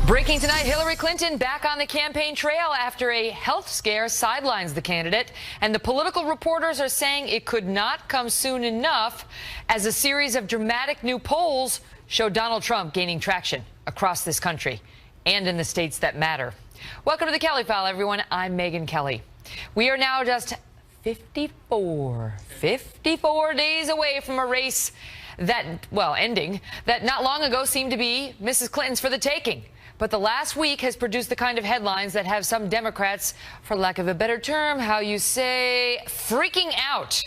Breaking tonight, Hillary Clinton back on the campaign trail after a health scare sidelines the candidate. And the political reporters are saying it could not come soon enough as a series of dramatic new polls show Donald Trump gaining traction across this country and in the states that matter. Welcome to the Kelly File, everyone. I'm Megyn Kelly. We are now just 54 days away from a race that, well, ending, that not long ago seemed to be Mrs. Clinton's for the taking. But the last week has produced the kind of headlines that have some Democrats, for lack of a better term, how you say, freaking out.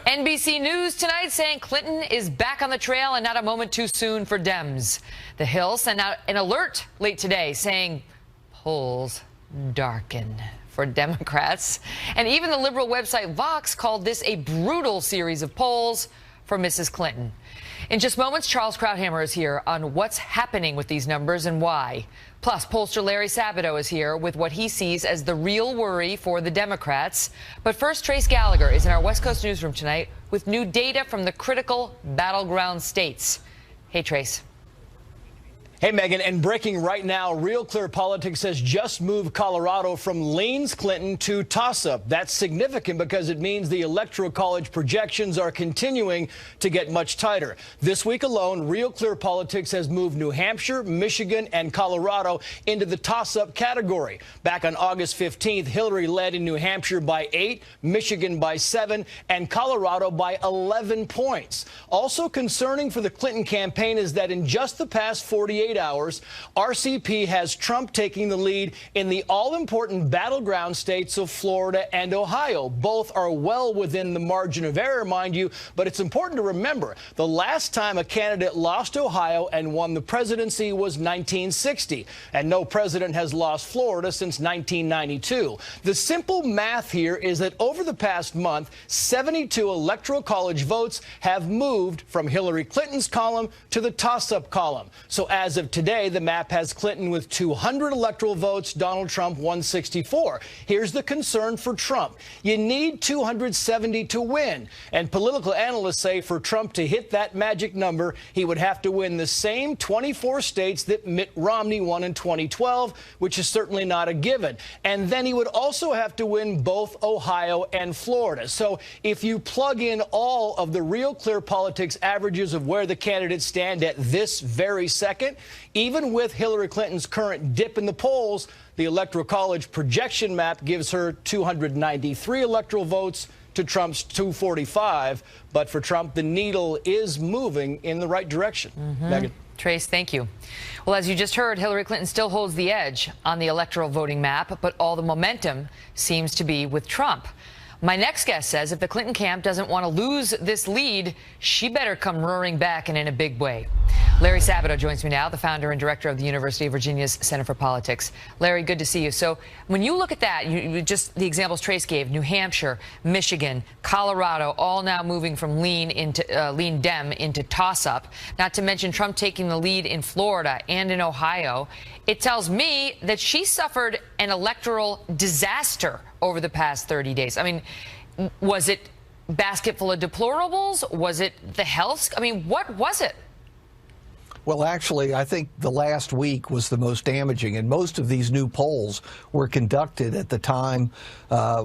NBC News tonight saying Clinton is back on the trail and not a moment too soon for Dems. The Hill sent out an alert late today saying polls darken for Democrats. And even the liberal website Vox called this a brutal series of polls for Mrs. Clinton. In just moments, Charles Krauthammer is here on what's happening with these numbers and why. Plus, pollster Larry Sabato is here with what he sees as the real worry for the Democrats. But first, Trace Gallagher is in our West Coast newsroom tonight with new data from the critical battleground states. Hey, Trace. Hey, Megyn, and breaking right now, Real Clear Politics has just moved Colorado from leans Clinton to toss-up. That's significant because it means the Electoral College projections are continuing to get much tighter. This week alone, Real Clear Politics has moved New Hampshire, Michigan, and Colorado into the toss-up category. Back on August 15th, Hillary led in New Hampshire by 8, Michigan by 7, and Colorado by 11 points. Also concerning for the Clinton campaign is that in just the past 48 hours, RCP has Trump taking the lead in the all-important battleground states of Florida and Ohio. Both are well within the margin of error, mind you, but it's important to remember the last time a candidate lost Ohio and won the presidency was 1960, and no president has lost Florida since 1992. The simple math here is that over the past month, 72 Electoral College votes have moved from Hillary Clinton's column to the toss-up column. So as of today, the map has Clinton with 200 electoral votes, Donald Trump 164. Here's the concern for Trump. You need 270 to win. And political analysts say for Trump to hit that magic number, he would have to win the same 24 states that Mitt Romney won in 2012, which is certainly not a given. And then he would also have to win both Ohio and Florida. So if you plug in all of the Real Clear Politics averages of where the candidates stand at this very second, even with Hillary Clinton's current dip in the polls, the Electoral College projection map gives her 293 electoral votes to Trump's 245. But for Trump, the needle is moving in the right direction. Megyn. Trace, thank you. Well, as you just heard, Hillary Clinton still holds the edge on the electoral voting map, but all the momentum seems to be with Trump. My next guest says if the Clinton camp doesn't want to lose this lead, she better come roaring back and in a big way. Larry Sabato joins me now, the founder and director of the University of Virginia's Center for Politics. Larry, good to see you. So when you look at that, you just the examples Trace gave, New Hampshire, Michigan, Colorado, all now moving from lean Dem into toss-up, not to mention Trump taking the lead in Florida and in Ohio. It tells me that she suffered an electoral disaster over the past 30 days. I mean, was it basket full of deplorables? Was it the health? I mean, what was it? Well, actually, I think the last week was the most damaging, and most of these new polls were conducted at the time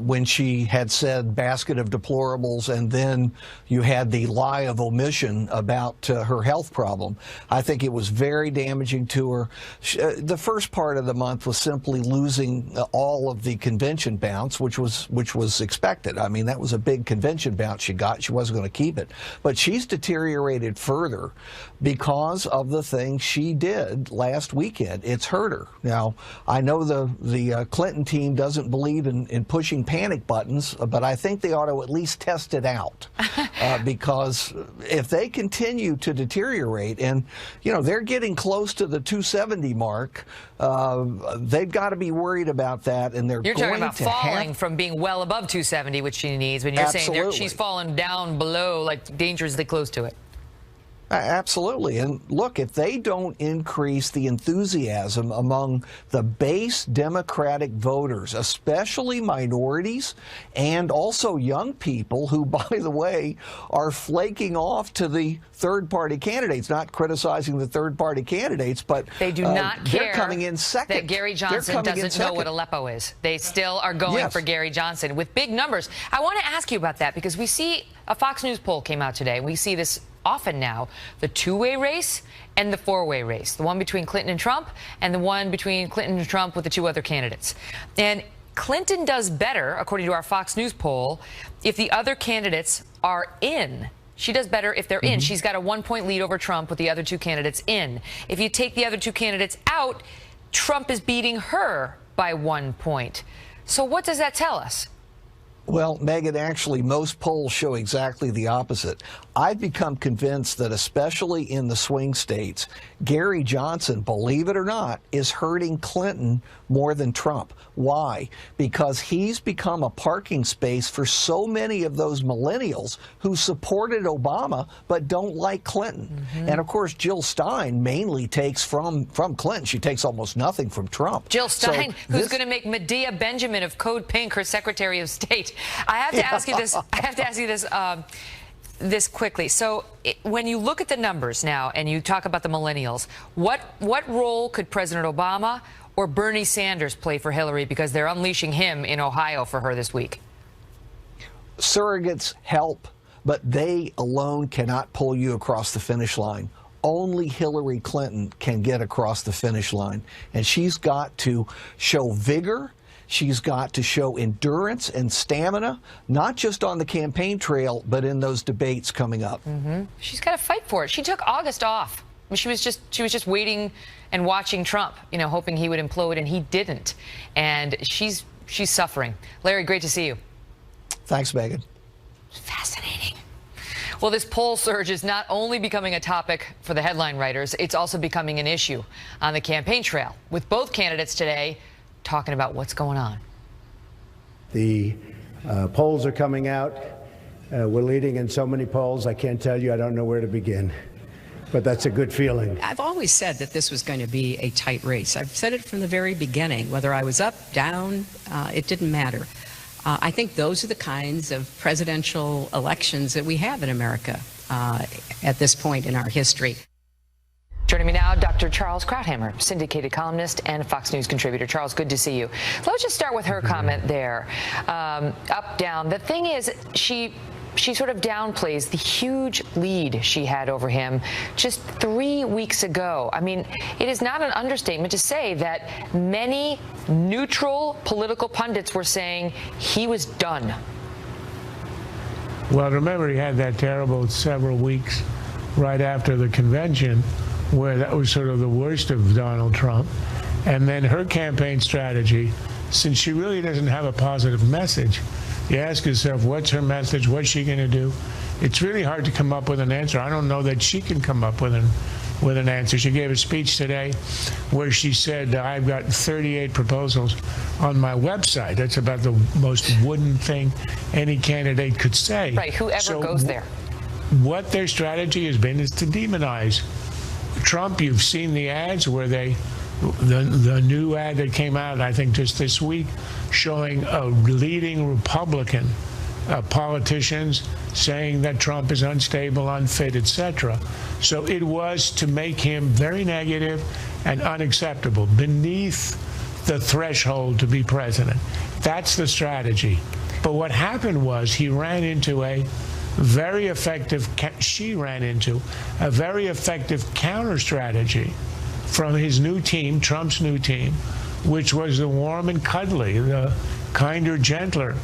when she had said basket of deplorables, and then you had the lie of omission about her health problem. I think it was very damaging to her. The first part of the month was simply losing all of the convention bounce, which was expected. I mean, that was a big convention bounce she got. She wasn't going to keep it. But she's deteriorated further because of the thing she did last weekend. It's hurt her. Now, I know the Clinton team doesn't believe in pushing panic buttons, but I think they ought to at least test it out because if they continue to deteriorate, and you know they're getting close to the 270 mark, they've got to be worried about that. And you're talking about falling from being well above 270, which she needs, when you're saying she's fallen down below, like dangerously close to it. Absolutely. And look, if they don't increase the enthusiasm among the base Democratic voters, especially minorities and also young people who, by the way, are flaking off to the third-party candidates, not criticizing the third-party candidates, but they do not care they're coming in second. That Gary Johnson doesn't know what Aleppo is. They still are going for Gary Johnson with big numbers. I want to ask you about that because we see a Fox News poll came out today. We see this often now, the two-way race and the four-way race, the one between Clinton and Trump and the one between Clinton and Trump with the two other candidates. And Clinton does better, according to our Fox News poll, if the other candidates are in. She does better if they're in. She's got a 1-point lead over Trump with the other two candidates in. If you take the other two candidates out, Trump is beating her by 1 point. So what does that tell us? Well, Megyn, actually, most polls show exactly the opposite. I've become convinced that, especially in the swing states, Gary Johnson, believe it or not, is hurting Clinton more than Trump. Why? Because he's become a parking space for so many of those millennials who supported Obama but don't like Clinton. And, of course, Jill Stein mainly takes from Clinton. She takes almost nothing from Trump. Jill Stein, who's going to make Medea Benjamin of Code Pink her Secretary of State. I have to ask you this. I have to ask you this. This quickly. So when you look at the numbers now and you talk about the millennials, what role could President Obama or Bernie Sanders play for Hillary because they're unleashing him in Ohio for her this week? Surrogates help, but they alone cannot pull you across the finish line. Only Hillary Clinton can get across the finish line, and she's got to show vigor. She's got to show endurance and stamina, not just on the campaign trail, but in those debates coming up. She's got to fight for it. She took August off. I mean, she was just waiting and watching Trump, hoping he would implode, and he didn't. And she's suffering. Larry, great to see you. Thanks, Megyn. Fascinating. Well, this poll surge is not only becoming a topic for the headline writers, it's also becoming an issue on the campaign trail, with both candidates today talking about what's going on. The polls are coming out. We're leading in so many polls, I can't tell you, I don't know where to begin. But that's a good feeling. I've always said that this was going to be a tight race. I've said it from the very beginning, whether I was up, down, it didn't matter. I think those are the kinds of presidential elections that we have in America at this point in our history. Joining me now, Dr. Charles Krauthammer, syndicated columnist and Fox News contributor. Charles, good to see you. Let's just start with her comment there. Up, down. The thing is, she sort of downplays the huge lead she had over him just 3 weeks ago. I mean, it is not an understatement to say that many neutral political pundits were saying he was done. Well, remember, he had that terrible several weeks right after the convention where that was sort of the worst of Donald Trump. And then her campaign strategy, since she really doesn't have a positive message, you ask yourself, what's her message? What's she going to do? It's really hard to come up with an answer. I don't know that she can come up with an answer. She gave a speech today where she said, I've got 38 proposals on my website. That's about the most wooden thing any candidate could say. Right, whoever goes there. What their strategy has been is to demonize Trump. You've seen the ads where the new ad that came out, I think just this week, showing leading Republican politicians saying that Trump is unstable, unfit, etc. So it was to make him very negative and unacceptable, beneath the threshold to be president. That's the strategy. But what happened was she ran into a very effective counter strategy from his new team, Trump's new team, which was the warm and cuddly, the kinder, gentler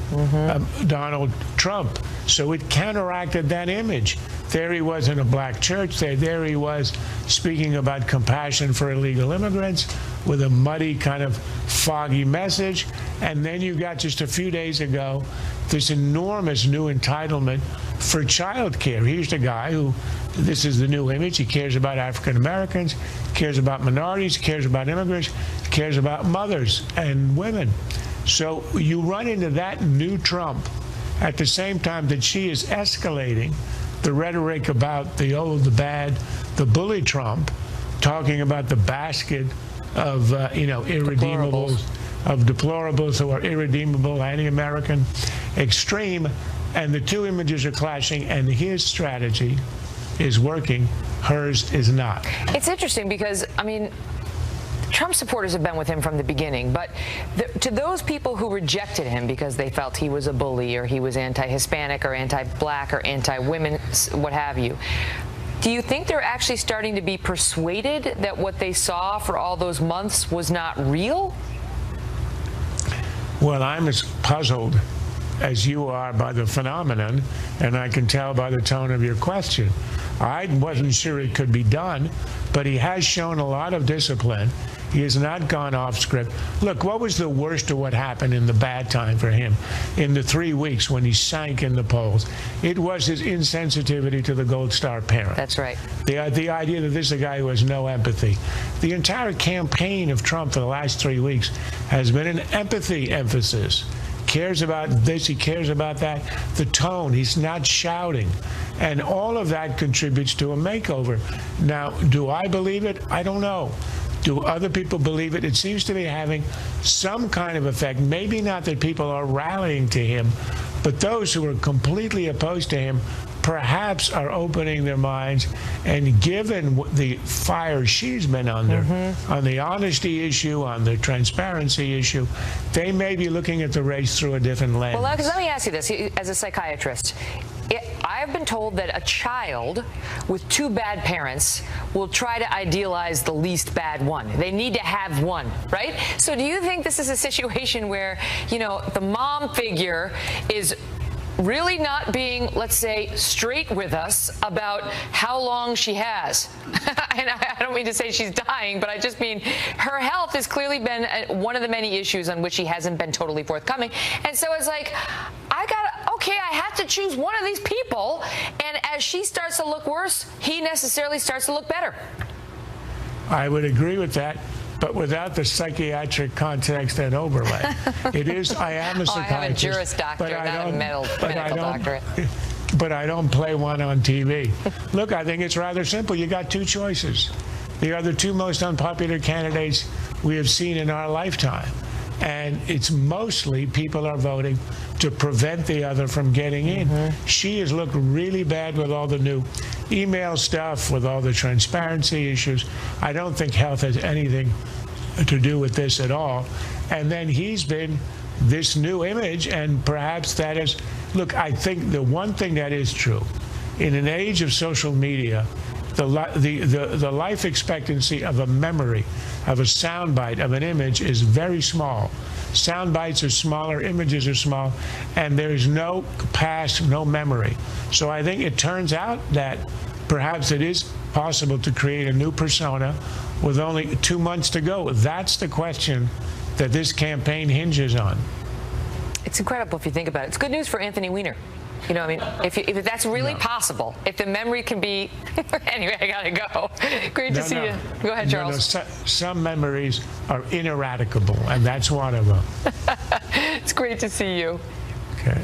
Donald Trump. So it counteracted that image. There he was in a black church. There he was speaking about compassion for illegal immigrants with a muddy, kind of foggy message. And then you got, just a few days ago, this enormous new entitlement for child care. Here's the guy who, this is the new image. He cares about African Americans, cares about minorities, cares about immigrants, cares about mothers and women. So you run into that new Trump at the same time that she is escalating the rhetoric about the old, the bad, the bully Trump, talking about the basket of, irredeemables, deplorables who are irredeemable, anti-American, extreme, and the two images are clashing, and his strategy is working, hers is not. It's interesting because, I mean, Trump supporters have been with him from the beginning, but to those people who rejected him because they felt he was a bully or he was anti-Hispanic or anti-black or anti-women, what have you, do you think they're actually starting to be persuaded that what they saw for all those months was not real? Well, I'm as puzzled as you are by the phenomenon, and I can tell by the tone of your question. I wasn't sure it could be done, but he has shown a lot of discipline. He has not gone off script. Look, what was the worst of what happened in the bad time for him in the 3 weeks when he sank in the polls? It was his insensitivity to the Gold Star parent. That's right. The idea that this is a guy who has no empathy. The entire campaign of Trump for the last 3 weeks has been an empathy emphasis. Cares about this, he cares about that. The tone, he's not shouting. And all of that contributes to a makeover. Now, do I believe it? I don't know. Do other people believe it? It seems to be having some kind of effect. Maybe not that people are rallying to him, but those who are completely opposed to him perhaps are opening their minds, and given the fire she's been under on the honesty issue, on the transparency issue, they may be looking at the race through a different lens. Well, let me ask you this, as a psychiatrist. I've been told that a child with two bad parents will try to idealize the least bad one. They need to have one, right? So do you think this is a situation where, the mom figure is really not being, let's say, straight with us about how long she has? And I don't mean to say she's dying, but I just mean her health has clearly been one of the many issues on which she hasn't been totally forthcoming. And so it's like, I have to choose one of these people, and as she starts to look worse, he necessarily starts to look better. I would agree with that, but without the psychiatric context and overlay. I am a psychiatrist. I have a Juris Doctor, not a medical doctorate. But I don't play one on TV. Look, I think it's rather simple. You got two choices. They are the two most unpopular candidates we have seen in our lifetime. And it's mostly people are voting to prevent the other from getting in. She has looked really bad with all the new email stuff, with all the transparency issues. I don't think health has anything to do with this at all. And then he's been this new image, and perhaps that is, look, I think the one thing that is true, in an age of social media, the life expectancy of a memory, of a soundbite, of an image is very small. Sound bites are smaller, images are small, and there's no past, no memory. So I think it turns out that perhaps it is possible to create a new persona with only 2 months to go. That's the question that this campaign hinges on. It's incredible if you think about it. It's good news for Anthony Weiner. If that's really possible, if the memory can be... Anyway, I gotta go. Great to see you. Go ahead, Charles. Some memories are ineradicable, and that's one of them. It's great to see you. Okay.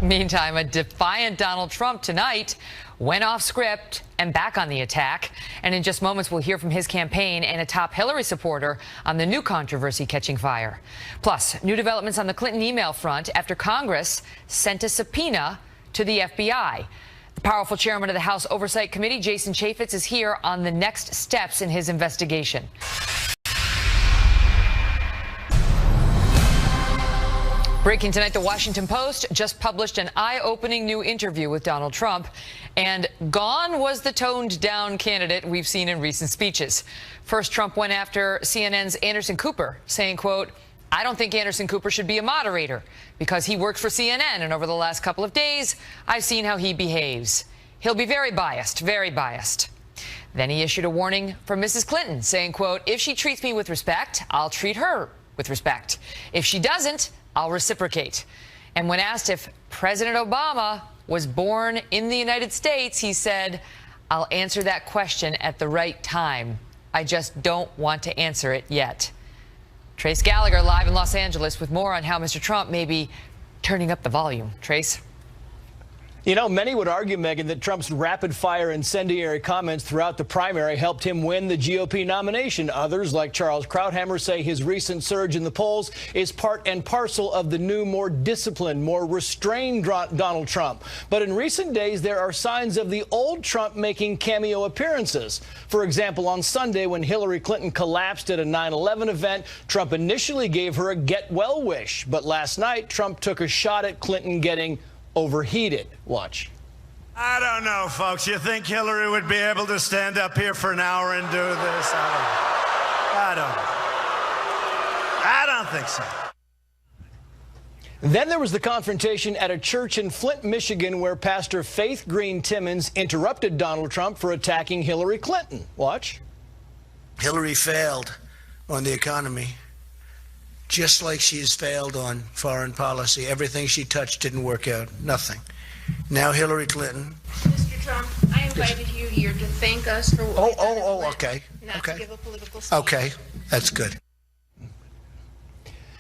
Meantime, a defiant Donald Trump tonight went off script and back on the attack. And in just moments, we'll hear from his campaign and a top Hillary supporter on the new controversy catching fire. Plus, new developments on the Clinton email front after Congress sent a subpoena to the FBI. The powerful chairman of the House Oversight Committee, Jason Chaffetz, is here on the next steps in his investigation. Breaking tonight, the Washington Post just published an eye-opening new interview with Donald Trump, and gone was the toned-down candidate we've seen in recent speeches. First, Trump went after CNN's Anderson Cooper, saying, quote, "I don't think Anderson Cooper should be a moderator because he worked for CNN, and over the last couple of days, I've seen how he behaves. He'll be very biased, very biased." Then he issued a warning for Mrs. Clinton, saying, quote, "If she treats me with respect, I'll treat her with respect. If she doesn't, I'll reciprocate." And when asked if President Obama was born in the United States, he said, "I'll answer that question at the right time. I just don't want to answer it yet." Trace Gallagher live in Los Angeles with more on how Mr. Trump may be turning up the volume. Trace? You know, many would argue, Megyn, that Trump's rapid-fire incendiary comments throughout the primary helped him win the GOP nomination. Others, like Charles Krauthammer, say his recent surge in the polls is part and parcel of the new, more disciplined, more restrained Donald Trump. But in recent days, there are signs of the old Trump making cameo appearances. For example, on Sunday, when Hillary Clinton collapsed at a 9/11 event, Trump initially gave her a get-well wish. But last night, Trump took a shot at Clinton getting overheated. Watch. I don't know, folks. You think Hillary would be able to stand up here for an hour and do this? I don't think so. Then there was the confrontation at a church in Flint, Michigan, where Pastor Faith Green Timmons interrupted Donald Trump for attacking Hillary Clinton. Watch. Hillary failed on the economy, just like she's failed on foreign policy. Everything she touched didn't work out. Nothing. Now Hillary Clinton. Mr. Trump, I invited you here to thank us for what we've done in Flint, okay. not Okay. to give a political speech. Okay, that's good.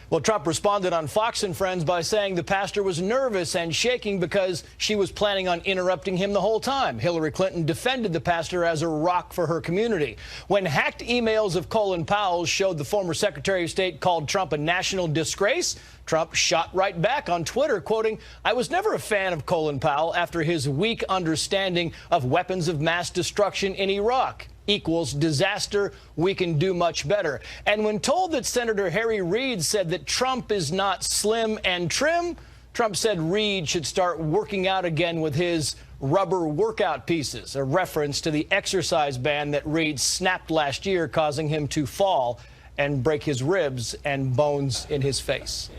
Well, Trump responded on Fox and Friends by saying the pastor was nervous and shaking because she was planning on interrupting him the whole time. Hillary Clinton defended the pastor as a rock for her community. When hacked emails of Colin Powell showed the former Secretary of State called Trump a national disgrace, Trump shot right back on Twitter, quoting, "I was never a fan of Colin Powell after his weak understanding of weapons of mass destruction in Iraq. Equals disaster, we can do much better." And when told that Senator Harry Reid said that Trump is not slim and trim, Trump said Reid should start working out again with his rubber workout pieces, a reference to the exercise ban that Reid snapped last year, causing him to fall and break his ribs and bones in his face.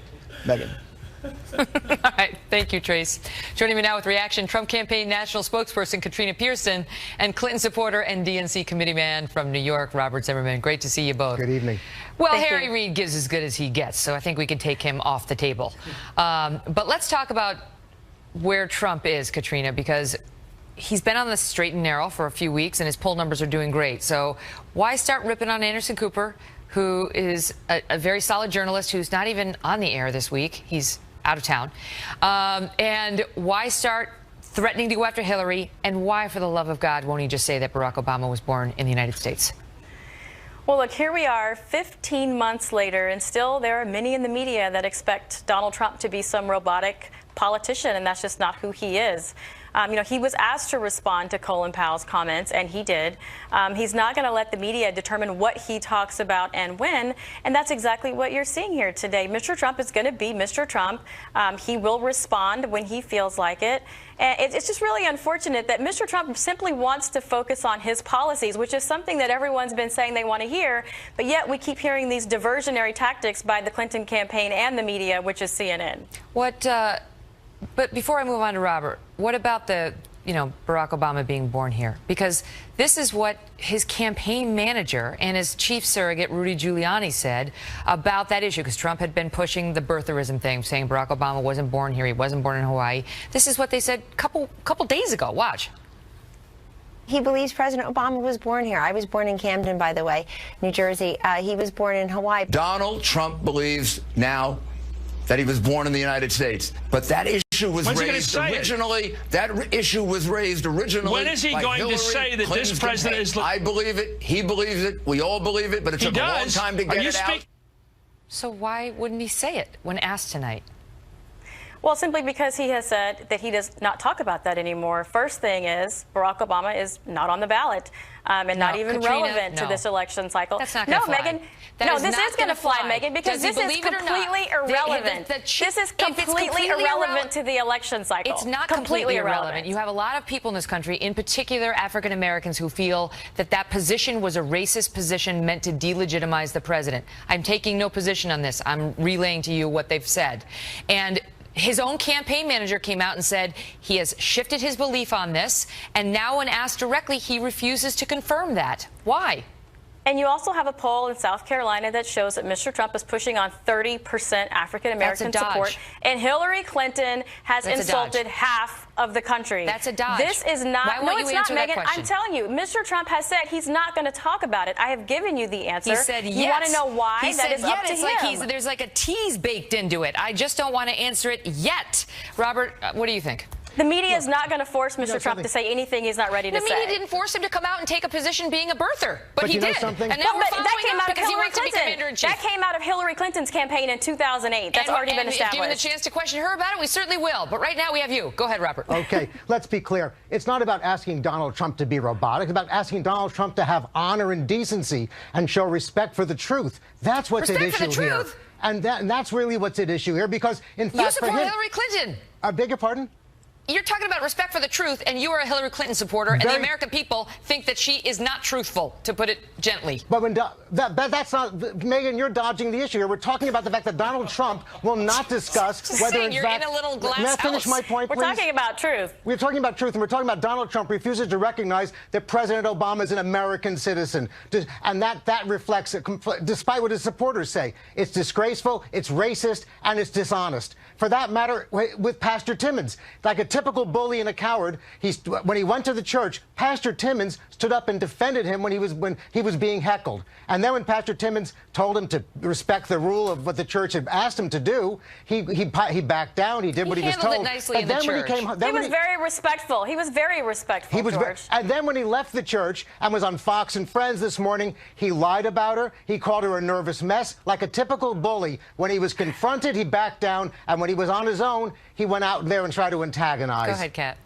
Megyn. All right. Thank you, Trace. Joining me now with reaction, Trump campaign national spokesperson Katrina Pearson and Clinton supporter and DNC committee man from New York, Robert Zimmerman. Great to see you both. Good evening. Well, Harry Reid gives as good as he gets, so I think we can take him off the table. But let's talk about where Trump is, Katrina, because he's been on the straight and narrow for a few weeks, and his poll numbers are doing great. So why start ripping on Anderson Cooper, who is a very solid journalist who's not even on the air this week? He's out of town. And why start threatening to go after Hillary? And why, for the love of God, won't he just say that Barack Obama was born in the United States? Well, look, here we are 15 months later, and still there are many in the media that expect Donald Trump to be some robotic politician, and that's just not who he is. You know, he was asked to respond to Colin Powell's comments, and he did. He's not going to let the media determine what he talks about and when, and that's exactly what you're seeing here today. Mr. Trump is going to be Mr. Trump. He will respond when he feels like it. And it's just really unfortunate that Mr. Trump simply wants to focus on his policies, which is something that everyone's been saying they want to hear, but yet we keep hearing these diversionary tactics by the Clinton campaign and the media, which is CNN. But before I move on to Robert, what about the, Barack Obama being born here? Because this is what his campaign manager and his chief surrogate, Rudy Giuliani, said about that issue, because Trump had been pushing the birtherism thing, saying Barack Obama wasn't born here, he wasn't born in Hawaii. This is what they said a couple days ago. Watch. He believes President Obama was born here. I was born in Camden, by the way, New Jersey. He was born in Hawaii. Donald Trump believes now that he was born in the United States. But that issue was raised originally. That issue was raised originally. When is he going to say that this president is? I believe it. He believes it. We all believe it. But it took a long time to get it out. So why wouldn't he say it when asked tonight? Well, simply because he has said that he does not talk about that anymore. First thing is, Barack Obama is not on the ballot and not even relevant to this election cycle. That's not going to fly. Megyn, this is going to fly, Megyn, because this is completely irrelevant. This is completely irrelevant to the election cycle. It's not completely irrelevant. You have a lot of people in this country, in particular African Americans, who feel that that position was a racist position meant to delegitimize the president. I'm taking no position on this. I'm relaying to you what they've said. And his own campaign manager came out and said he has shifted his belief on this, and now when asked directly, he refuses to confirm that. Why? And you also have a poll in South Carolina that shows that Mr. Trump is pushing on 30% African-American support, and Hillary Clinton has insulted half of the country. That's a dodge. This is not. No, it's not, Megyn. I'm telling you, Mr. Trump has said he's not going to talk about it. I have given you the answer. He said yes. You want to know why? He said is up to him. Like there's like a tease baked into it. I just don't want to answer it yet. Robert, what do you think? The media is not going to force Mr. Trump to say anything he's not ready to say. The media didn't force him to come out and take a position being a birther, but he did. Something? And now we're following that came up out of because he Hillary wants to be Clinton. commander-in-chief. That came out of Hillary Clinton's campaign in 2008. That's already been established. If given the chance to question her about it, we certainly will. But right now we have you. Go ahead, Robert. Okay, let's be clear. It's not about asking Donald Trump to be robotic. It's about asking Donald Trump to have honor and decency and show respect for the truth. That's what's at issue here. And that's really what's at issue here, because, in fact, you support Hillary Clinton. I beg your pardon? You're talking about respect for the truth, and you are a Hillary Clinton supporter, and the American people think that she is not truthful, to put it gently. But when that's not, Megyn, you're dodging the issue here. We're talking about the fact that Donald Trump will not discuss whether you're in a little glass May I finish house. my point, please? We're talking about truth. We're talking about truth, and we're talking about Donald Trump refuses to recognize that President Obama is an American citizen. And that reflects it, despite what his supporters say. It's disgraceful, it's racist, and it's dishonest. For that matter, with Pastor Timmons, like a typical bully and a coward, when he went to the church, Pastor Timmons stood up and defended him when he was being heckled. And then when Pastor Timmons told him to respect the rule of what the church had asked him to do, he backed down. He did what he was told. He handled it nicely in the church. He was very respectful. He was very respectful, George. And then when he left the church and was on Fox and Friends this morning, he lied about her. He called her a nervous mess, like a typical bully. When he was confronted, he backed down. And when he was on his own, he went out there and tried to antagonize. Go ahead, Kat.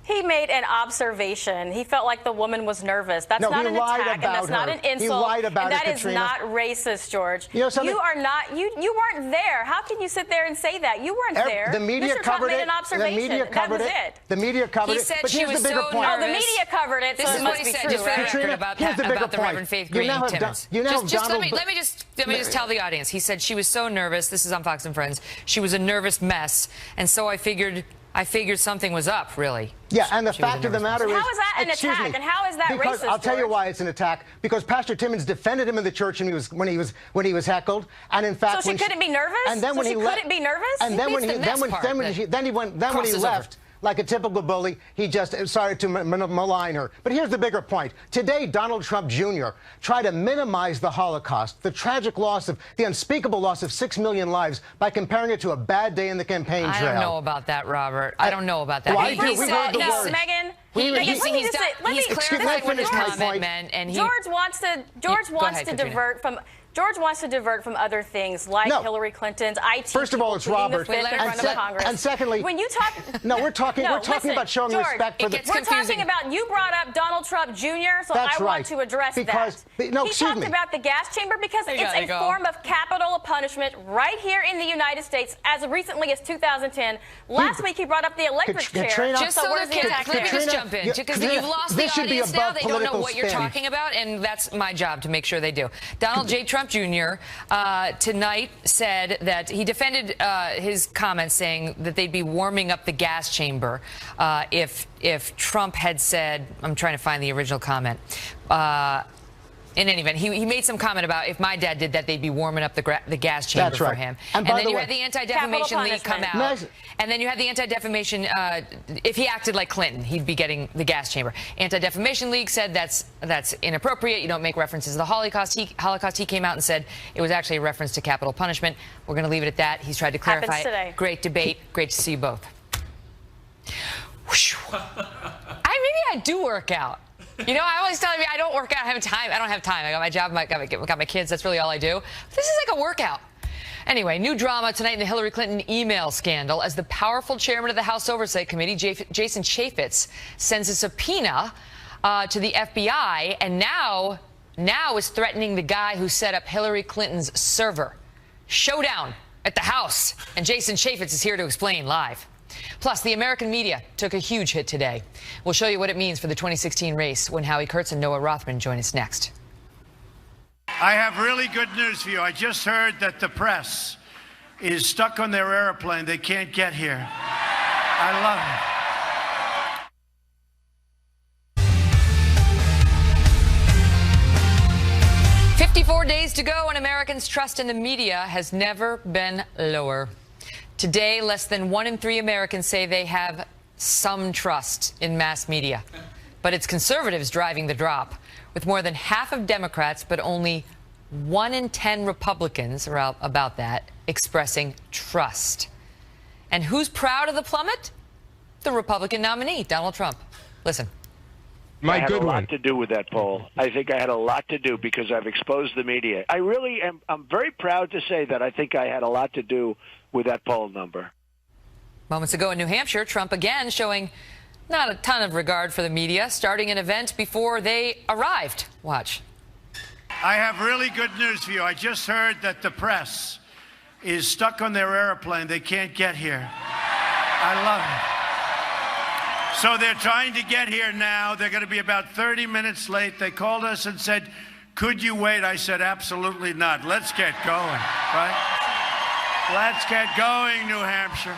He made an observation. He felt like the woman was nervous. That's not an attack, and that's not an insult. He lied about and that it, is Katrina. not racist, George. You know something? You are not. You weren't there. How can you sit there and say that? You weren't there. The media Mr. Trump covered made it. an observation. The media covered it. The media covered it. But here's the bigger point. Oh, the media covered it. This is what he said. Just for the record about the Reverend Faith Green Timmons. Let me just tell the audience. He said she was so nervous. This is on Fox and Friends. She was a nervous mess, and so I figured something was up, really. Yeah, and the fact of the matter is... How is that an attack, and how is that racist, I'll tell you George? why it's an attack. Because Pastor Timmons defended him in the church when he was heckled, and in fact... So she couldn't be nervous? And then when he couldn't be nervous? And then when he left... Like a typical bully, he just started to malign her. But here's the bigger point. Today, Donald Trump Jr. tried to minimize the Holocaust, the tragic loss the unspeakable loss of 6 million lives by comparing it to a bad day in the campaign trail. I don't know about that, Robert. I don't know about that. Well, I do. We heard the words. Megyn, he's clarified what his comment meant, and George wants to divert from other things like Hillary Clinton's IT. First of all, it's Robert. And secondly, when you talk, we're talking about showing respect for the. We're talking about, you brought up Donald Trump Jr., so I want to address that. He talked about the gas chamber because it's a form of capital punishment right here in the United States as recently as 2010. Last week he brought up the electric chair. Just so let me just jump in, because you've lost the audience now. They don't know what you're talking about, and that's my job to make sure they do. Donald J. Trump Jr. Tonight said that he defended his comments, saying that they'd be warming up the gas chamber if Trump had said, I'm trying to find the original comment. In any event, he made some comment about if my dad did that, they'd be warming up the gas chamber for him. And then you had the Anti-Defamation League come out. And then you had the Anti-Defamation, if he acted like Clinton, he'd be getting the gas chamber. Anti-Defamation League said that's inappropriate. You don't make references to the Holocaust. He came out and said it was actually a reference to capital punishment. We're going to leave it at that. He's tried to clarify it. Great debate. Great to see you both. Maybe I do work out. You know, I always tell you I don't work out. I don't have time. I got my job. I got my kids. That's really all I do. This is like a workout. Anyway, new drama tonight in the Hillary Clinton email scandal as the powerful chairman of the House Oversight Committee, Jason Chaffetz, sends a subpoena to the FBI, and now is threatening the guy who set up Hillary Clinton's server. Showdown at the House, and Jason Chaffetz is here to explain live. Plus, the American media took a huge hit today. We'll show you what it means for the 2016 race when Howie Kurtz and Noah Rothman join us next. I have really good news for you. I just heard that the press is stuck on their airplane. They can't get here. I love it. 54 days to go, and Americans' trust in the media has never been lower. Today, less than 1 in 3 Americans say they have some trust in mass media. But it's conservatives driving the drop, with more than half of Democrats, but only 1 in 10 Republicans, or about that, expressing trust. And who's proud of the plummet? the Republican nominee, Donald Trump. Listen. I had a lot to do with that poll. I think I had a lot to do because I've exposed the media. I really am. I'm very proud to say that I think I had a lot to do with that poll number. Moments ago in New Hampshire, Trump again showing not a ton of regard for the media, starting an event before they arrived. Watch. I have really good news for you. I just heard that the press is stuck on their airplane. They can't get here. I love it. So they're trying to get here now. They're going to be about 30 minutes late. They called us and said, could you wait? I said, absolutely not. Let's get going, right? Let's get going, New Hampshire.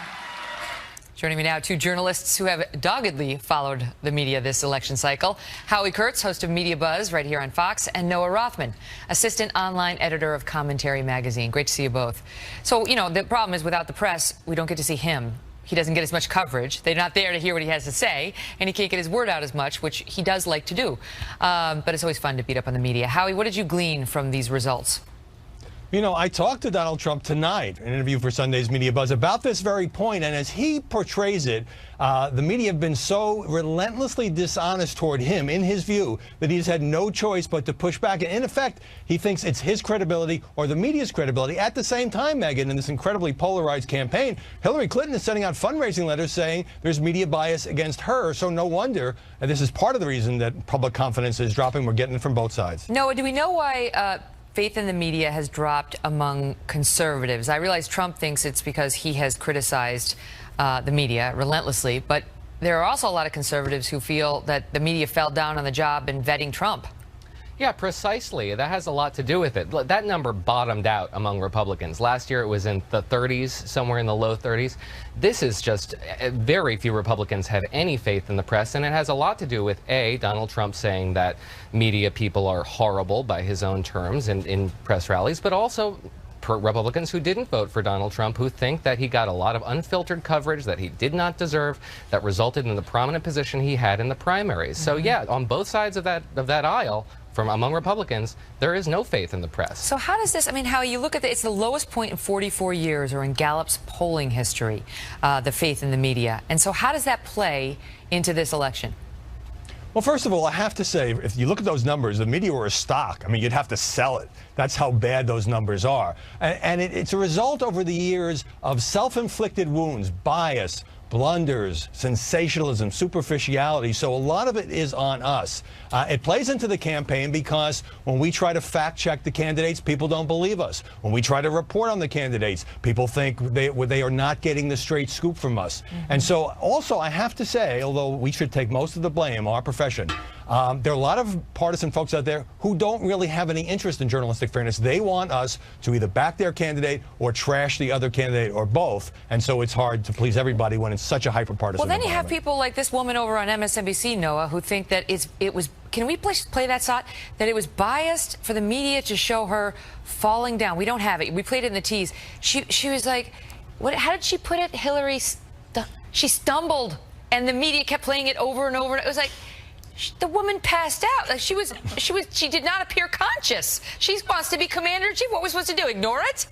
Joining me now, two journalists who have doggedly followed the media this election cycle. Howie Kurtz, host of Media Buzz right here on Fox, and Noah Rothman, assistant online editor of Commentary magazine. Great to see you both. So, you know, the problem is without the press, we don't get to see him. He doesn't get as much coverage. They're not there to hear what he has to say, and he can't get his word out as much, which he does like to do. But it's always fun to beat up on the media. Howie, what did you glean from these results? You know, I talked to Donald Trump tonight in an interview for Sunday's Media Buzz about this very point, and as he portrays it, the media have been so relentlessly dishonest toward him, in his view, that he's had no choice but to push back. And in effect, he thinks it's his credibility or the media's credibility. At the same time, Megyn, in this incredibly polarized campaign, Hillary Clinton is sending out fundraising letters saying there's media bias against her. So no wonder, and this is part of the reason that public confidence is dropping. We're getting it from both sides. Noah, do we know why faith in the media has dropped among conservatives? I realize Trump thinks it's because he has criticized the media relentlessly, but there are also a lot of conservatives who feel that the media fell down on the job in vetting Trump. Yeah, precisely. That has a lot to do with it. That number bottomed out among Republicans. Last year it was in the 30s, somewhere in the low 30s. This is just very few Republicans have any faith in the press, and it has a lot to do with, A, Donald Trump saying that media people are horrible by his own terms in press rallies, but also Republicans who didn't vote for Donald Trump who think that he got a lot of unfiltered coverage that he did not deserve that resulted in the prominent position he had in the primaries. So yeah, on both sides of that aisle, from among Republicans, there is no faith in the press. So how does this, I mean, how you look at it, it's the lowest point in 44 years, or in Gallup's polling history, the faith in the media. And so how does that play into this election? Well, first of all, I have to say, if you look at those numbers, the media were a stock. I mean, you'd have to sell it. That's how bad those numbers are. And it's a result over the years of self-inflicted wounds, bias, blunders, sensationalism, superficiality. So a lot of it is on us. It plays into the campaign because when we try to fact check the candidates, people don't believe us. When we try to report on the candidates, people think they are not getting the straight scoop from us. And so also I have to say, although we should take most of the blame, our profession, there are a lot of partisan folks out there who don't really have any interest in journalistic fairness. They want us to either back their candidate or trash the other candidate or both. And so it's hard to please everybody when it's such a hyper-partisan Well, then you have people like this woman over on MSNBC, Noah, who think that it was, can we play that shot? That it was biased for the media to show her falling down. We don't have it. We played it in the tease. She was like, what? How did she put it? Hillary, she stumbled, and the media kept playing it over and over. It was like, the woman passed out. Like she did not appear conscious. She wants to be commander-in-chief. What was we supposed to do? Ignore it?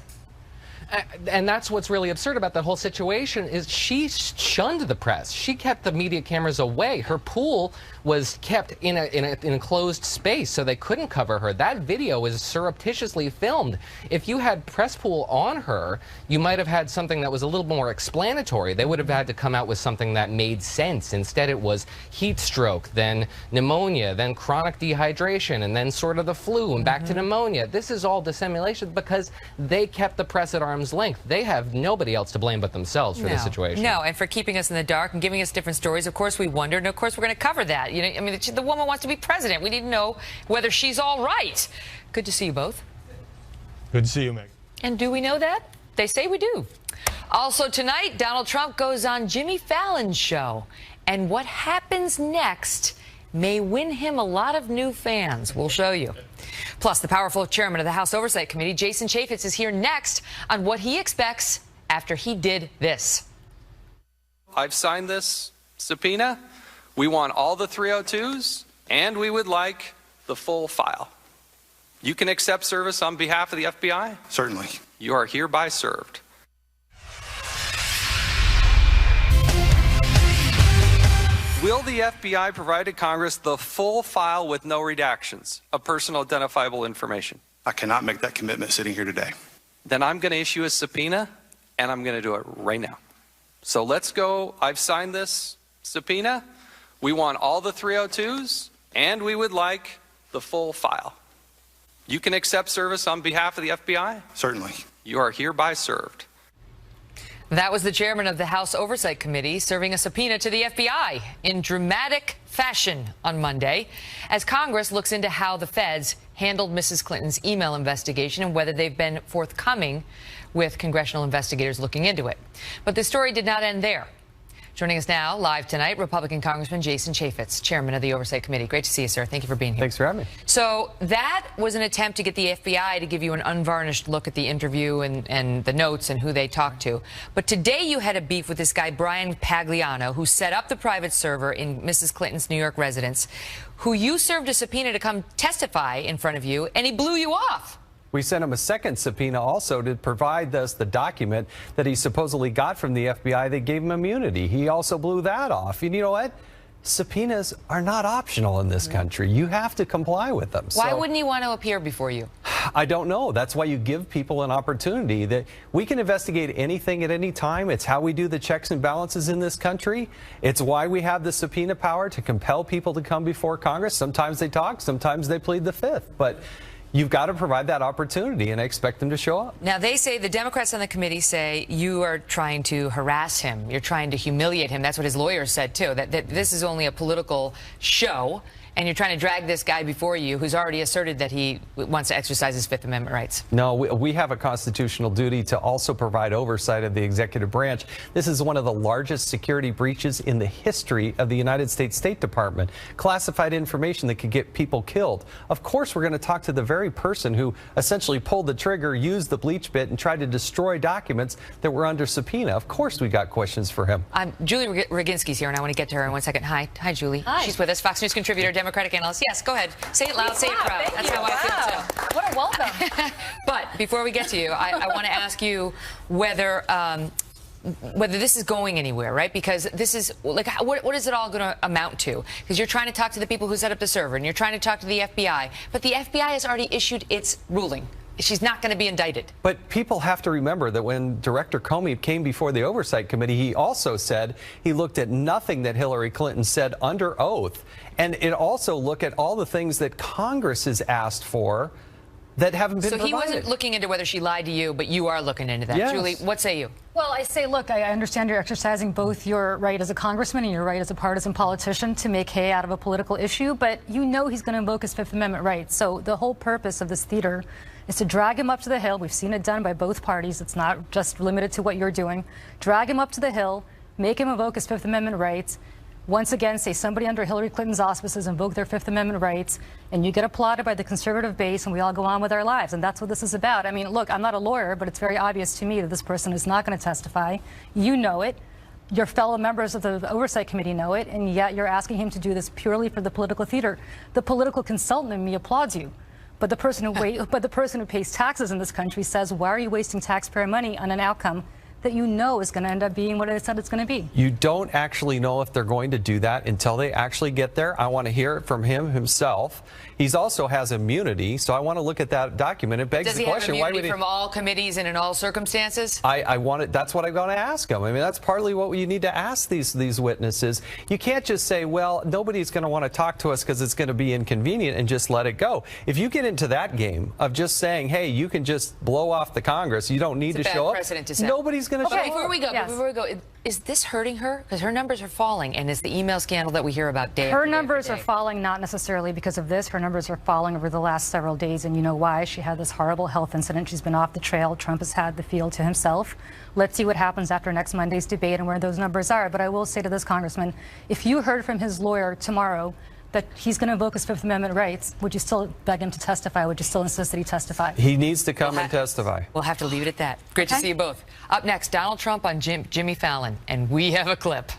And that's what's really absurd about that whole situation is she shunned the press. She kept the media cameras away. Her pool was kept in a closed space, so they couldn't cover her. That video was surreptitiously filmed. If you had press pool on her, you might have had something that was a little more explanatory. They would have had to come out with something that made sense. Instead, it was heat stroke, then pneumonia, then chronic dehydration, and then sort of the flu, and back to pneumonia. This is all dissimulation because they kept the press at arm's length. They have nobody else to blame but themselves for this situation. No, and for keeping us in the dark and giving us different stories. Of course, we wondered, and of course, we're going to cover that. You know, I mean, the woman wants to be president. We need to know whether she's all right. Good to see you both. Good to see you, Megyn. And do we know that? They say we do. Also tonight, Donald Trump goes on Jimmy Fallon's show. And what happens next may win him a lot of new fans. We'll show you. Plus, the powerful chairman of the House Oversight Committee, Jason Chaffetz, is here next on what he expects after he did this. I've signed this subpoena. We want all the 302s, and we would like the full file. You can accept service on behalf of the FBI? Certainly. You are hereby served. Will the FBI provide to Congress the full file with no redactions of personal identifiable information? I cannot make that commitment sitting here today. Then I'm going to issue a subpoena, and I'm going to do it right now. So let's go. I've signed this subpoena. We want all the 302s, and we would like the full file. You can accept service on behalf of the FBI? Certainly. You are hereby served. That was the chairman of the House Oversight Committee serving a subpoena to the FBI in dramatic fashion on Monday as Congress looks into how the feds handled Mrs. Clinton's email investigation and whether they've been forthcoming with congressional investigators looking into it. But the story did not end there. Joining us now, live tonight, Republican Congressman Jason Chaffetz, chairman of the Oversight Committee. Great to see you, sir. Thank you for being here. Thanks for having me. So that was an attempt to get the FBI to give you an unvarnished look at the interview and the notes and who they talked to. But today you had a beef with this guy, Brian Pagliano, who set up the private server in Mrs. Clinton's New York residence, who you served a subpoena to come testify in front of you, and he blew you off. We sent him a second subpoena also to provide us the document that he supposedly got from the FBI that gave him immunity. He also blew that off. And you know what? Subpoenas are not optional in this country. You have to comply with them. Why wouldn't he want to appear before you? I don't know. That's why you give people an opportunity. That we can investigate anything at any time. It's how we do the checks and balances in this country. It's why we have the subpoena power to compel people to come before Congress. Sometimes they talk, sometimes they plead the fifth. But you've got to provide that opportunity, and I expect them to show up. Now, they say, the Democrats on the committee say, you are trying to harass him. You're trying to humiliate him. That's what his lawyers said, too, that this is only a political show, and you're trying to drag this guy before you who's already asserted that he wants to exercise his Fifth Amendment rights. No, we have a constitutional duty to also provide oversight of the executive branch. This is one of the largest security breaches in the history of the United States State Department. Classified information that could get people killed. Of course, we're going to talk to the very person who essentially pulled the trigger, used the bleach bit, and tried to destroy documents that were under subpoena. Of course, we got questions for him. Julie Roginski's here, and I want to get to her in 1 second. Hi, Julie. Hi. She's with us, Fox News contributor, Democratic analyst. Yes, go ahead. Say it loud, say it proud. That's how I feel, too. What a welcome. But before we get to you, I want to ask you whether this is going anywhere, right? Because this is, like, what is it all going to amount to? Because you're trying to talk to the people who set up the server, and you're trying to talk to the FBI. But the FBI has already issued its ruling. She's not going to be indicted. But people have to remember that when Director Comey came before the Oversight Committee, he also said he looked at nothing that Hillary Clinton said under oath. And it also looked at all the things that Congress has asked for that haven't been provided. So he wasn't looking into whether she lied to you, but you are looking into that. Yes. Julie, what say you? Well, I say, look, I understand you're exercising both your right as a congressman and your right as a partisan politician to make hay out of a political issue, but you know he's going to invoke his Fifth Amendment rights. So the whole purpose of this theater is to drag him up to the Hill. We've seen it done by both parties. It's not just limited to what you're doing. Drag him up to the Hill, make him invoke his Fifth Amendment rights. Once again, say somebody under Hillary Clinton's auspices invoke their Fifth Amendment rights, and you get applauded by the conservative base, and we all go on with our lives. And that's what this is about. I mean, look, I'm not a lawyer, but it's very obvious to me that this person is not going to testify. You know it. Your fellow members of the Oversight Committee know it, and yet you're asking him to do this purely for the political theater. The political consultant in me applauds you. But the person who pays taxes in this country says, why are you wasting taxpayer money on an outcome that you know is going to end up being what it said it's going to be? You don't actually know if they're going to do that until they actually get there. I want to hear it from him himself. He also has immunity, so I want to look at that document. It begs the question, why would he have immunity from all committees and in all circumstances? I want it. That's what I'm going to ask him. I mean, that's partly what you need to ask these witnesses. You can't just say, well, nobody's going to want to talk to us because it's going to be inconvenient, and just let it go. If you get into that game of just saying, hey, you can just blow off the Congress, you don't need to show up, nobody's going to show up. Before we go, is this hurting her? Because her numbers are falling, and it's the email scandal that we hear about day after day. Her numbers are falling not necessarily because of this. Her numbers are falling over the last several days, and you know why. She had this horrible health incident. She's been off the trail. Trump has had the field to himself. Let's see what happens after next Monday's debate and where those numbers are. But I will say to this congressman, if you heard from his lawyer tomorrow that he's going to invoke his Fifth Amendment rights, would you still beg him to testify? Would you still insist that he testify? He needs to come and testify. We'll have to leave it at that. Great to see you both. Up next, Donald Trump on Jimmy Fallon, and we have a clip.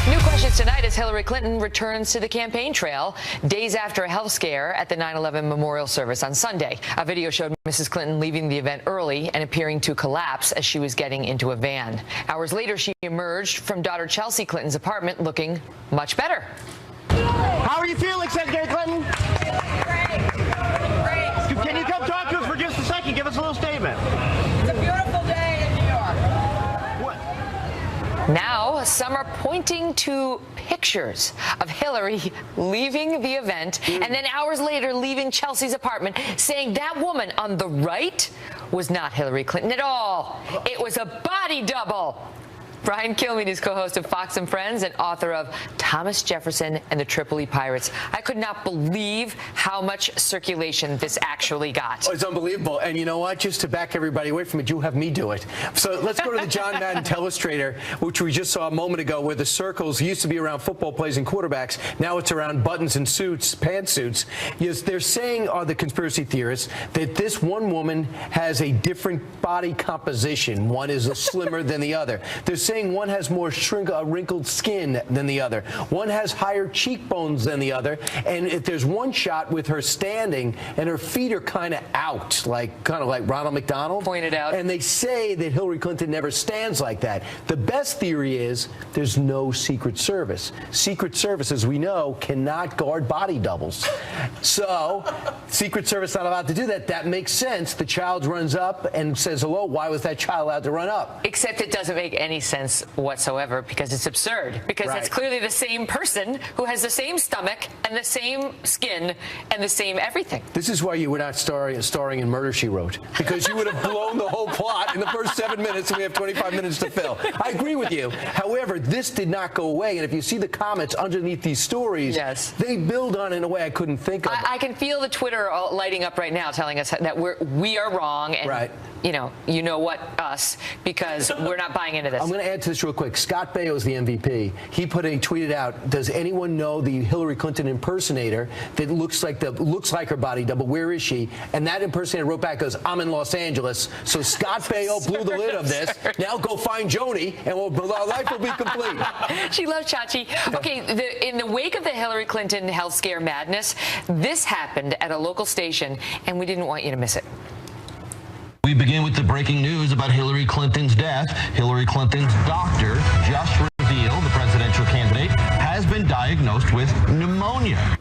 New question. Repercussions tonight as Hillary Clinton returns to the campaign trail days after a health scare at the 9/11 memorial service on Sunday. A video showed Mrs. Clinton leaving the event early and appearing to collapse as she was getting into a van. Hours later, she emerged from daughter Chelsea Clinton's apartment looking much better. How are you feeling, Secretary Clinton? Great. Can you come talk to us for just a second? Give us a little statement. It's a beautiful day in New York. Now, some are pointing to pictures of Hillary leaving the event and then hours later leaving Chelsea's apartment, saying that woman on the right was not Hillary Clinton at all. It was a body double. Brian Kilmeade is co-host of Fox and Friends and author of Thomas Jefferson and the Tripoli Pirates. I could not believe how much circulation this actually got. Oh, it's unbelievable. And you know what? Just to back everybody away from it, you have me do it. So let's go to the John Madden Telestrator, which we just saw a moment ago, where the circles used to be around football plays and quarterbacks. Now it's around buttons and suits, pantsuits. Yes, they're saying, are the conspiracy theorists, that this one woman has a different body composition. One is slimmer than the other. They're saying one has more wrinkled skin than the other. One has higher cheekbones than the other. And if there's one shot with her standing and her feet are kind of out, kind of like Ronald McDonald. Pointed out. And they say that Hillary Clinton never stands like that. The best theory is there's no Secret Service. Secret Service, as we know, cannot guard body doubles. So Secret Service not allowed to do that. That makes sense. The child runs up and says hello. Why was that child allowed to run up? Except it doesn't make any sense whatsoever, because it's absurd, because it's clearly the same person who has the same stomach and the same skin and the same everything. This is why you were not starring in Murder, She Wrote, because you would have blown the whole plot in the first 7 minutes and we have 25 minutes to fill. I agree with you. However, this did not go away, and if you see the comments underneath these stories, they build on it in a way I couldn't think of. I can feel the Twitter lighting up right now telling us that we are wrong, and you know what, us, because we're not buying into this. I'm going to add to this real quick. Scott Baio is the MVP. He tweeted out, does anyone know the Hillary Clinton impersonator that looks like her body double? Where is she? And that impersonator wrote back, goes, I'm in Los Angeles. So Scott Baio blew the lid of this. Now go find Joni, and our life will be complete. She loves Chachi. Okay, in the wake of the Hillary Clinton health scare madness, this happened at a local station, and we didn't want you to miss it. We begin with the breaking news about Hillary Clinton's death. Hillary Clinton's doctor just revealed the presidential candidate has been diagnosed with pneumonia.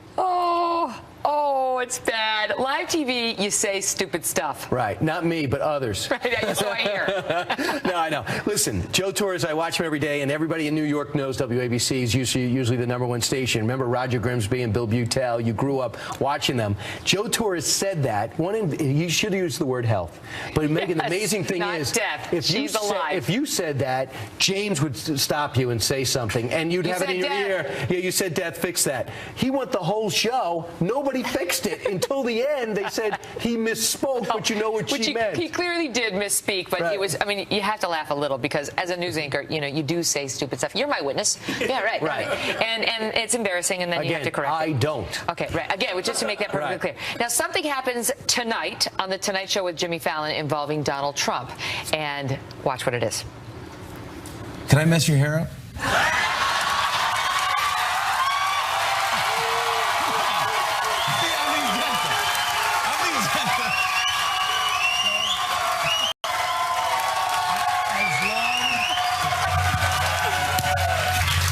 Oh, it's bad. Live TV, you say stupid stuff. Right. Not me, but others. Right. So I hear. No, I know. Listen, Joe Torres, I watch him every day, and everybody in New York knows WABC is usually the #1 station. Remember Roger Grimsby and Bill Butel? You grew up watching them. Joe Torres said that. He should have used the word health. But Megyn, the amazing thing is, death. if you said that, James would stop you and say something, and you'd have it in your ear. Yeah, you said death, fix that. He went the whole show. Nobody fixed it until the end. They said he misspoke, but you know what she meant. He clearly did misspeak, but he was, I mean, you have to laugh a little, because as a news anchor, you do say stupid stuff. You're my witness. Yeah, right. And it's embarrassing, and then you have to correct it. I don't. Okay, right. Again, just to make that perfectly clear. Now, something happens tonight on The Tonight Show with Jimmy Fallon involving Donald Trump. And watch what it is. Can I mess your hair up?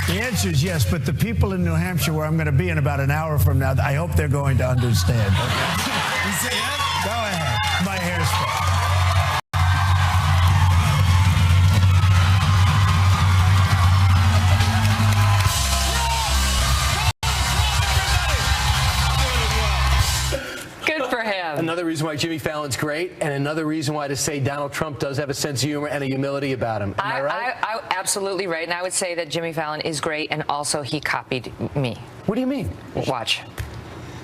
The answer is yes, but the people in New Hampshire, where I'm going to be in about an hour from now, I hope they're going to understand. You say yes? Go ahead. My hairspray. Another reason why Jimmy Fallon's great, and another reason why to say Donald Trump does have a sense of humor and a humility about him. Am I right? I absolutely right, and I would say that Jimmy Fallon is great, and also he copied me. What do you mean? Watch.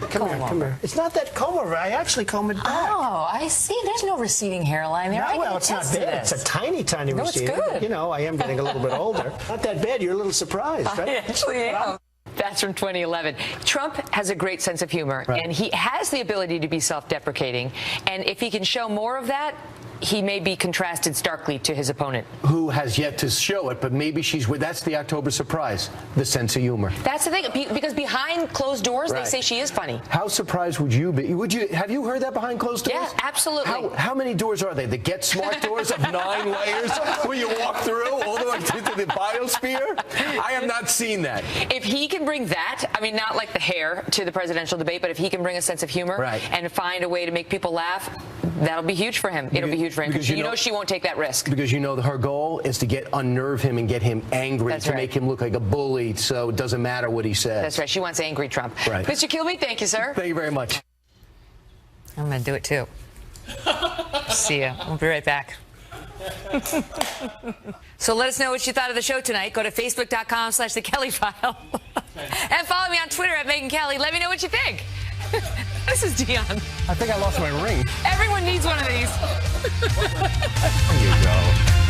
Come here. It's not that comb over. I actually comb it back. Oh, I see. There's no receding hairline there. No, well, it's not bad. It's a tiny receding. No, it's good. You know, I am getting a little bit older. Not that bad. You're a little surprised, right? I actually am. That's from 2011. Trump has a great sense of humor, and he has the ability to be self-deprecating. And if he can show more of that, he may be contrasted starkly to his opponent. Who has yet to show it, but maybe that's the October surprise, the sense of humor. That's the thing, because behind closed doors, they say she is funny. How surprised would you be? Have you heard that behind closed doors? Yeah, absolutely. How many doors are they? The Get Smart doors of 9 layers where you walk through all the way to the biosphere? I have not seen that. If he can bring that, I mean, not like the hair to the presidential debate, but if he can bring a sense of humor and find a way to make people laugh, that'll be huge for him. It'll be huge for him because you know she won't take that risk. Because you know her goal is to unnerve him and get him angry, make him look like a bully, so it doesn't matter what he says. That's right. She wants angry Trump. Right. Mr. Kilby, thank you, sir. Thank you very much. I'm going to do it, too. See ya. We'll be right back. So let us know what you thought of the show tonight. Go to Facebook.com/The Kelly File. And follow me on Twitter at Megyn Kelly. Let me know what you think. This is Dion. I think I lost my ring. Everyone needs one of these. There you go.